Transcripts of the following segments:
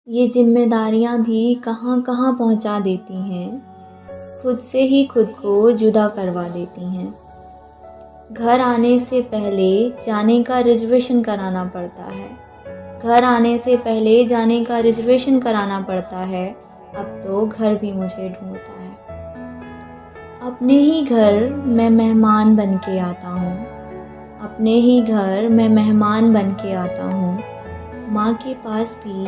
ये ज़िम्मेदारियाँ भी कहाँ-कहाँ पहुँचा देती हैं, खुद से ही खुद को जुदा करवा देती हैं। घर आने से पहले जाने का रिज़र्वेशन कराना पड़ता है। घर आने से पहले जाने का रिज़र्वेशन कराना पड़ता है, अब तो घर भी मुझे ढूँढता है। अपने ही घर मैं मेहमान बन के आता हूँ। अपने ही घर मैं मेहमान बन के आता हूँ। माँ के पास भी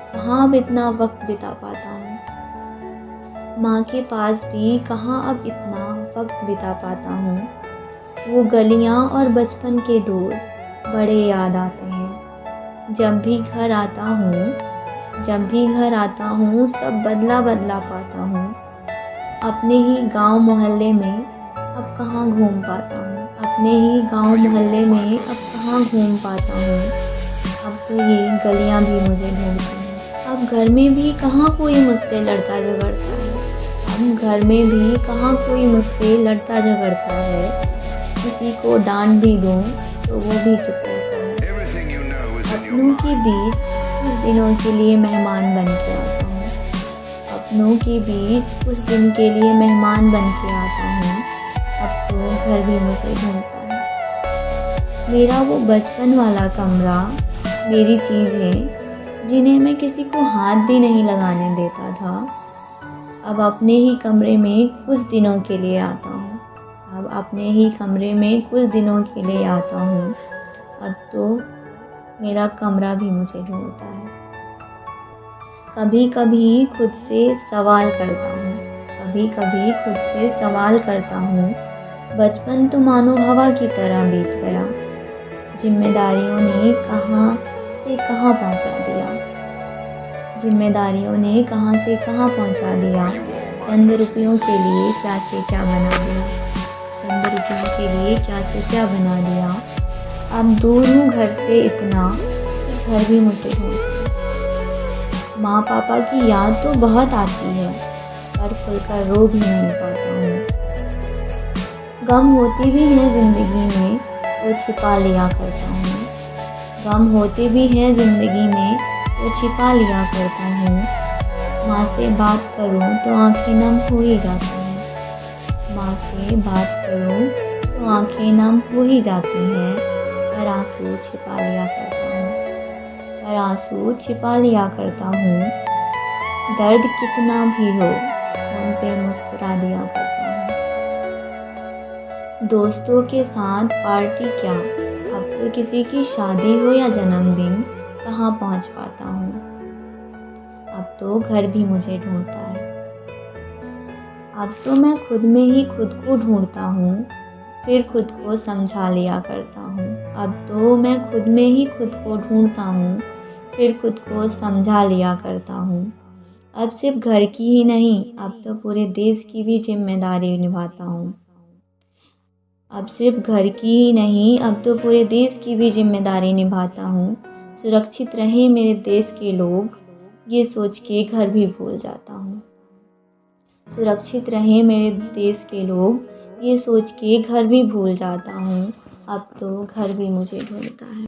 कहाँ अब इतना वक्त बिता पाता हूँ। माँ के पास भी कहाँ अब इतना वक्त बिता पाता हूँ। वो गलियाँ और बचपन के दोस्त बड़े याद आते हैं। जब भी घर आता हूँ सब बदला बदला पाता हूँ। अपने ही गांव मोहल्ले में अब कहाँ घूम पाता हूँ। अपने ही गांव मोहल्ले में अब कहाँ घूम पाता हूँ। अब तो ये गलियाँ भी मुझे ढूंढती हैं। अब घर में भी कहाँ कोई मुझसे लड़ता झगड़ता है। अब घर में भी कहाँ कोई मुझसे लड़ता झगड़ता है। किसी को डांट भी दूँ तो वो भी चुप रहता है। अपनों के बीच कुछ दिनों के लिए मेहमान बन के आता हूँ। अपनों के बीच कुछ दिन के लिए मेहमान बन के आता हूँ। अब तो घर भी मुझे ढूंढता है। मेरा वो बचपन वाला कमरा, मेरी चीज़ें जिन्हें मैं किसी को हाथ भी नहीं लगाने देता था, अब अपने ही कमरे में कुछ दिनों के लिए आता हूँ। अब अपने ही कमरे में कुछ दिनों के लिए आता हूँ। अब तो मेरा कमरा भी मुझे ढूंढता है। कभी कभी खुद से सवाल करता हूँ। कभी कभी खुद से सवाल करता हूँ। बचपन तो मानो हवा की तरह बीत गया। जिम्मेदारियों ने कहाँ से कहाँ पहुँचा दिया। जिम्मेदारियों ने कहाँ से कहाँ पहुँचा दिया। चंद रुपयों के लिए क्या से क्या बना दिया। चंद रुपयों के लिए क्या से क्या बना दिया। अब दूर हूँ घर से इतना कि घर भी मुझे ढूंढता है। माँ पापा की याद तो बहुत आती है, पर खुलकर रो भी नहीं पाता हूँ। गम होती भी हैं ज़िंदगी में तो छिपा लिया करता हूँ। गम होते भी हैं ज़िंदगी में तो छिपा लिया करता हूँ। माँ से बात करूँ तो आंखें नम हो ही जाती हैं। माँ से बात करूँ तो आंखें नम हो ही जाती हैं, पर आंसू छिपा लिया करता हूँ। पर आंसू छिपा लिया करता हूँ। दर्द कितना भी हो उन पे मुस्कुरा दिया करता हूँ। दोस्तों के साथ पार्टी क्या, अब तो किसी की शादी हो या जन्मदिन कहाँ पहुँच पाता हूँ। अब तो घर भी मुझे ढूंढता है। अब तो मैं खुद में ही खुद को ढूंढता हूँ, फिर खुद को समझा लिया करता हूँ। अब तो मैं खुद में ही खुद को ढूंढता हूँ, फिर खुद को समझा लिया करता हूँ। अब सिर्फ घर की ही नहीं, अब तो पूरे देश की भी जिम्मेदारी निभाता हूँ। अब सिर्फ घर की ही नहीं, अब तो पूरे देश की भी जिम्मेदारी निभाता हूँ। सुरक्षित रहे मेरे देश के लोग, ये सोच के घर भी भूल जाता हूँ। सुरक्षित रहे मेरे देश के लोग, ये सोच के घर भी भूल जाता हूँ। अब तो घर भी मुझे ढूंढता है।